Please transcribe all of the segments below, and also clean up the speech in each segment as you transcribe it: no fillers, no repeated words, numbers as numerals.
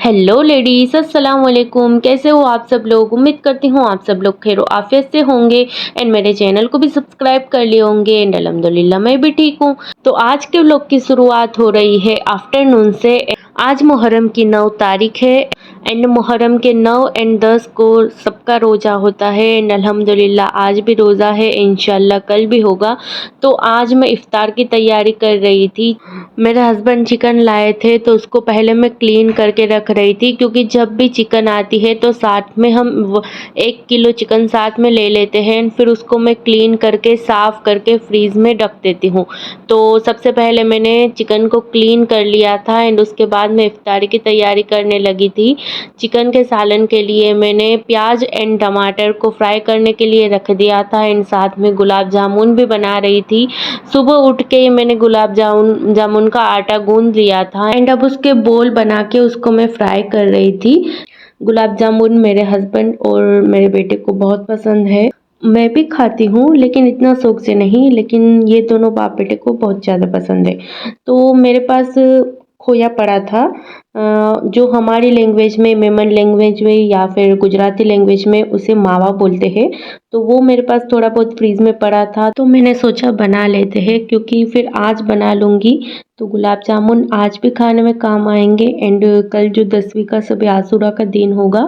Hello ladies, अस्सलाम वालेकुम। कैसे हो आप सब लोग? उम्मीद करती हूँ आप सब लोग खैर आफियत से होंगे एंड मेरे चैनल को भी सब्सक्राइब कर लिए होंगे एंड अल्हम्दुलिल्लाह मैं भी ठीक हूँ। तो आज के व्लॉग की शुरुआत हो रही है आफ्टरनून से। आज मुहर्रम की 9 तारीख है एंड मुहर्रम के 9 एंड 10 को सबका रोज़ा होता है एंड अल्हम्दुलिल्लाह आज भी रोज़ा है, इंशाल्लाह कल भी होगा। तो आज मैं इफ्तार की तैयारी कर रही थी। मेरे हस्बैंड चिकन लाए थे तो उसको पहले मैं क्लीन करके रख रही थी, क्योंकि जब भी चिकन आती है तो साथ में हम 1 किलो चिकन साथ में ले लेते हैं, फिर उसको मैं क्लीन करके साफ़ करके फ्रीज में रख देती हूँ। तो सबसे पहले मैंने चिकन को क्लीन कर लिया था एंड उसके बाद मैं इफ्तारी की तैयारी करने लगी थी। चिकन के सालन के लिए मैंने प्याज एंड टमाटर को फ्राई करने के लिए रख दिया था एंड साथ में गुलाब जामुन भी बना रही थी। सुबह उठ के ही मैंने गुलाब जामुन का आटा गूंद लिया था एंड अब उसके बोल बना के उसको मैं फ्राई कर रही थी। गुलाब जामुन मेरे हस्बैंड और मेरे बेटे को बहुत पसंद है। मैं भी खाती हूँ लेकिन इतना शौक से नहीं, लेकिन ये दोनों बाप बेटे को बहुत ज़्यादा पसंद है। तो मेरे पास खोया पड़ा था, जो हमारी लैंग्वेज में, मेमन लैंग्वेज में या फिर गुजराती लैंग्वेज में उसे मावा बोलते हैं। तो वो मेरे पास थोड़ा बहुत फ्रीज में पड़ा था तो मैंने सोचा बना लेते हैं, क्योंकि फिर आज बना लूँगी तो गुलाब जामुन आज भी खाने में काम आएंगे एंड कल जो 10वीं का शब आशूरा का दिन होगा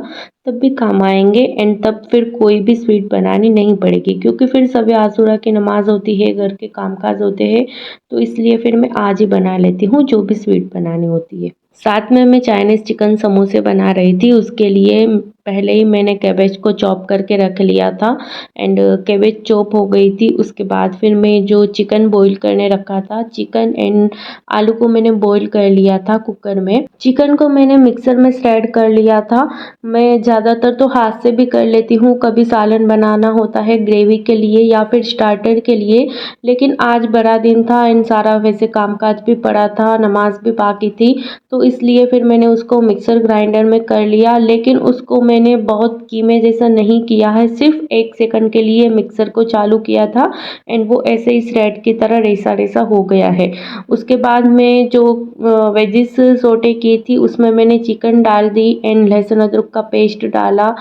तब भी काम आएंगे एंड तब फिर कोई भी स्वीट बनानी नहीं पड़ेगी, क्योंकि फिर शब आशूरा की नमाज होती है, घर के कामकाज होते हैं। तो इसलिए फिर मैं आज ही बना लेती हूँ जो भी स्वीट बनानी होती है। साथ में मैं चाइनीज़ चिकन समोसे बना रही थी। उसके लिए पहले ही मैंने कैबेज को चॉप करके रख लिया था एंड कैबेज चॉप हो गई थी। उसके बाद फिर मैं जो चिकन बॉईल करने रखा था, चिकन एंड आलू को मैंने बॉईल कर लिया था कुकर में। चिकन को मैंने मिक्सर में श्रेड कर लिया था। मैं ज़्यादातर तो हाथ से भी कर लेती हूँ, कभी सालन बनाना होता है ग्रेवी के लिए या फिर स्टार्टर के लिए, लेकिन आज बड़ा दिन था एंड सारा वैसे कामकाज भी पड़ा था, नमाज भी बाकी थी, तो इसलिए फिर मैंने उसको मिक्सर ग्राइंडर में कर लिया। लेकिन उसको मैंने बहुत कीमे जैसा नहीं किया है, सिर्फ 1 सेकंड के लिए मिक्सर को चालू किया था एंड वो ऐसे ही श्रेड की तरह रेसा रेसा हो गया है। उसके बाद में जो वेजिस सोटे की थी उसमें मैंने चिकन डाल दी एंड लहसुन अदरक का पेस्ट डाला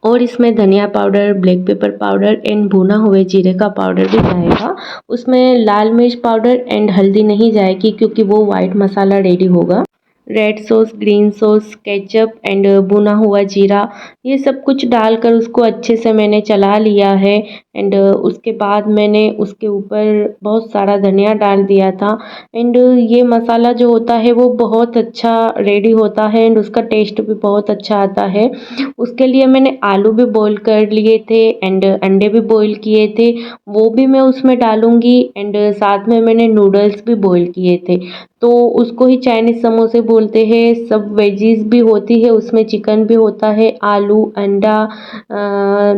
और इसमें धनिया powder, black pepper powder and भुना हुए जीरे का पाउडर भी जाएगा। उसमें लाल मिर्च पाउडर एंड हल्दी नहीं जाएगी, क्योंकि वो वाइट मसाला रेडी होगा। Red sauce, green sauce, ketchup and भुना हुआ जीरा, ये सब कुछ डालकर उसको अच्छे से मैंने चला लिया है एंड उसके बाद मैंने उसके ऊपर बहुत सारा धनिया डाल दिया था एंड ये मसाला जो होता है वो बहुत अच्छा रेडी होता है एंड उसका टेस्ट भी बहुत अच्छा आता है। उसके लिए मैंने आलू भी बॉईल कर लिए थे एंड अंडे भी बॉईल किए थे, वो भी मैं उसमें डालूँगी एंड साथ में मैंने नूडल्स भी बॉईल किए थे। तो उसको ही चाइनीज़ समोसे बोलते हैं। सब वेजीज भी होती है उसमें, चिकन भी होता है, आलू, अंडा,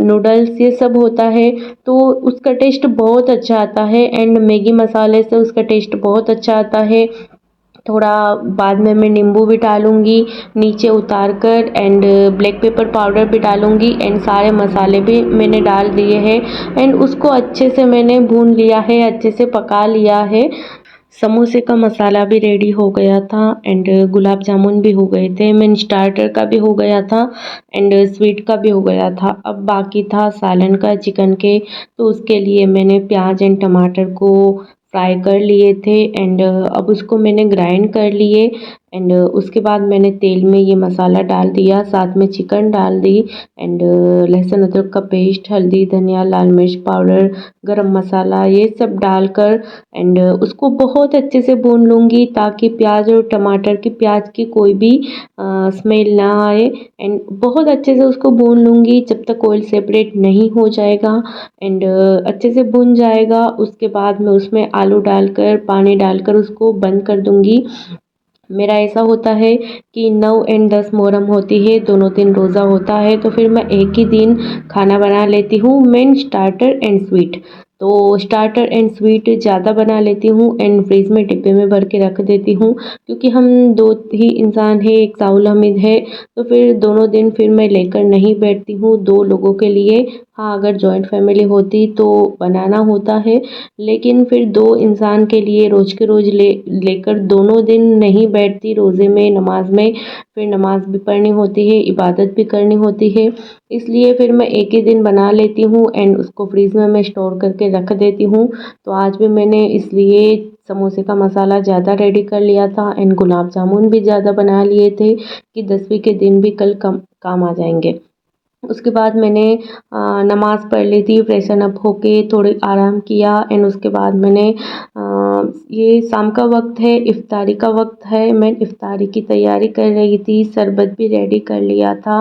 नूडल्स, ये सब होता है। तो उसका टेस्ट बहुत अच्छा आता है एंड मैगी मसाले से उसका टेस्ट बहुत अच्छा आता है। थोड़ा बाद में मैं नींबू भी डालूँगी नीचे उतार कर एंड ब्लैक पेपर पाउडर भी डालूँगी एंड सारे मसाले भी मैंने डाल दिए हैं एंड उसको अच्छे से मैंने भून लिया है, अच्छे से पका लिया है। समोसे का मसाला भी रेडी हो गया था एंड गुलाब जामुन भी हो गए थे, मीन स्टार्टर का भी हो गया था एंड स्वीट का भी हो गया था। अब बाकी था सालन का चिकन के, तो उसके लिए मैंने प्याज एंड टमाटर को फ्राई कर लिए थे एंड अब उसको मैंने ग्राइंड कर लिए एंड उसके बाद मैंने तेल में ये मसाला डाल दिया, साथ में चिकन डाल दी एंड लहसुन अदरक का पेस्ट, हल्दी, धनिया, लाल मिर्च पाउडर, गरम मसाला, ये सब डालकर एंड उसको बहुत अच्छे से भून लूँगी ताकि प्याज और टमाटर की, प्याज की कोई भी स्मेल ना आए एंड बहुत अच्छे से उसको भून लूँगी जब तक ऑयल सेपरेट नहीं हो जाएगा एंड अच्छे से भून जाएगा। उसके बाद मैं उसमें आलू डालकर, पानी डालकर उसको बंद कर दूँगी। मेरा ऐसा होता है कि 9 एंड 10 मुहर्रम होती है, दोनों दिन रोज़ा होता है, तो फिर मैं एक ही दिन खाना बना लेती हूँ, मेन स्टार्टर एंड स्वीट। तो स्टार्टर एंड स्वीट ज़्यादा बना लेती हूँ एंड फ्रिज में डिब्बे में भर के रख देती हूँ, क्योंकि हम 2 ही इंसान हैं, एक साउल हमीद है, तो फिर दोनों दिन फिर मैं लेकर नहीं बैठती हूँ। 2 लोगों के लिए हाँ, अगर जॉइंट फैमिली होती तो बनाना होता है, लेकिन फिर 2 इंसान के लिए रोज़ के रोज़ लेकर दोनों दिन नहीं बैठती रोज़े में, नमाज़ में। फिर नमाज़ भी पढ़नी होती है, इबादत भी करनी होती है, इसलिए फिर मैं एक ही दिन बना लेती हूँ एंड उसको फ्रीज़ में मैं स्टोर करके रख देती हूँ। तो आज भी मैंने इसलिए समोसे का मसाला ज़्यादा रेडी कर लिया था एंड गुलाब जामुन भी ज़्यादा बना लिए थे कि 10वीं के दिन भी कल काम आ जाएंगे। उसके बाद मैंने नमाज़ पढ़ ली थी, फ्रेशन अप होके थोड़ी आराम किया एंड उसके बाद मैंने ये शाम का वक्त है, इफ्तारी का वक्त है, मैं इफ्तारी की तैयारी कर रही थी, शरबत भी रेडी कर लिया था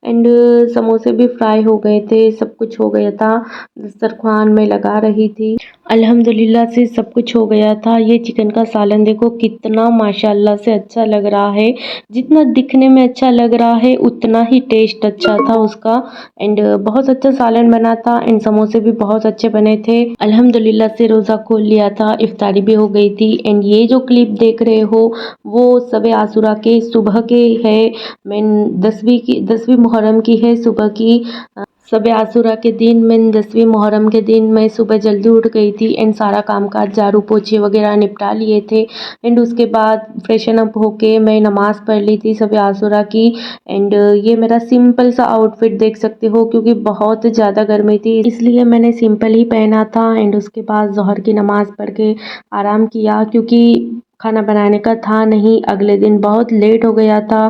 एंड समोसे भी फ्राई हो गए थे, सब कुछ हो गया था। दस्तरख्वान में लगा रही थी, अल्हम्दुलिल्लाह से सब कुछ हो गया था। ये चिकन का सालन देखो कितना माशाल्लाह से अच्छा लग रहा है, जितना दिखने में अच्छा लग रहा है उतना ही टेस्ट अच्छा था उसका एंड बहुत अच्छा सालन बना था एंड समोसे भी बहुत अच्छे बने थे। अल्हम्दुलिल्लाह से रोज़ा खोल लिया था, इफ्तारी भी हो गई थी एंड ये जो क्लिप देख रहे हो वो शब आशूरा के सुबह के है, मैं 10वीं मुहर्रम की है सुबह की। शब आशूरा के दिन मैं 10वीं मुहर्रम के दिन मैं सुबह जल्दी उठ गई थी एंड सारा कामकाज झाड़ू पोछे वगैरह निपटा लिए थे एंड उसके बाद फ्रेशन अप होके मैं नमाज़ पढ़ ली थी शब आशूरा की एंड ये मेरा सिंपल सा आउटफिट देख सकते हो, क्योंकि बहुत ज़्यादा गर्मी थी इसलिए मैंने सिंपल ही पहना था एंड उसके बाद ज़ोहर की नमाज़ पढ़ के आराम किया, क्योंकि खाना बनाने का था नहीं, अगले दिन बहुत लेट हो गया था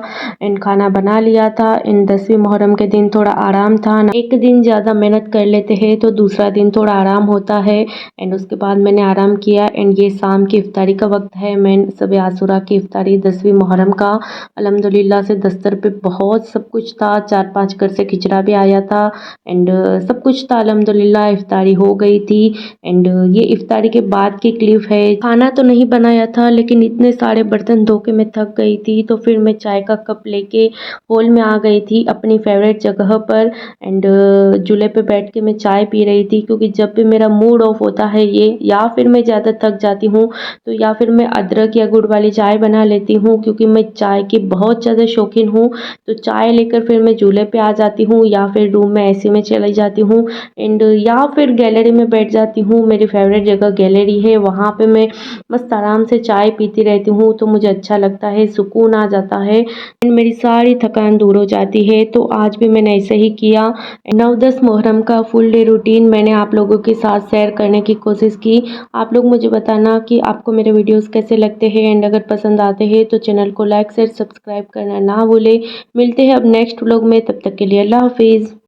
एंड खाना बना लिया था। इन 10वीं मुहर्रम के दिन थोड़ा आराम था ना, एक दिन ज़्यादा मेहनत कर लेते हैं तो दूसरा दिन थोड़ा आराम होता है एंड उसके बाद मैंने आराम किया एंड ये शाम की इफ्तारी का वक्त है। मैं शब आशूरा की इफ्तारी 10वीं मुहर्रम का अल्हम्दुलिल्लाह से दस्तर पे बहुत सब कुछ था, 4-5 घर से खिचड़ा भी आया था एंड सब कुछ था अल्हम्दुलिल्लाह। इफ्तारी हो गई थी एंड ये इफ्तारी के बाद की क्लिप है। खाना तो नहीं बनाया था लेकिन इतने सारे बर्तन धो के मैं थक गई थी, तो फिर मैं चाय का कप लेके हॉल में आ गई थी अपनी फेवरेट जगह पर एंड चूल्हे पे बैठ के मैं चाय पी रही थी, क्योंकि जब भी मेरा मूड ऑफ होता है ये या फिर मैं ज़्यादा थक जाती हूँ तो या फिर मैं अदरक या गुड़ वाली चाय बना लेती हूँ, क्योंकि मैं चाय की बहुत ज़्यादा शौकीन हूँ। तो चाय लेकर फिर मैं चूल्हे पे आ जाती हूँ या फिर रूम में एसी में चली जाती हूँ एंड या फिर गैलरी में बैठ जाती हूँ। मेरी फेवरेट जगह गैलरी है, वहाँ पे मैं मस्त आराम से चाय पीती रहती हूँ, तो मुझे अच्छा लगता है, सुकून आ जाता है एंड मेरी सारी थकान दूर हो जाती है। तो आज भी मैंने ऐसे ही किया। 9-10 मुहर्रम का फुल डे रूटीन मैंने आप लोगों के साथ शेयर करने की कोशिश की। आप लोग मुझे बताना कि आपको मेरे वीडियोस कैसे लगते हैं एंड अगर पसंद आते हैं तो चैनल को लाइक शेयर सब्सक्राइब करना ना भूलें। मिलते हैं अब नेक्स्ट व्लॉग में, तब तक के लिए अल्लाह हाफिज़।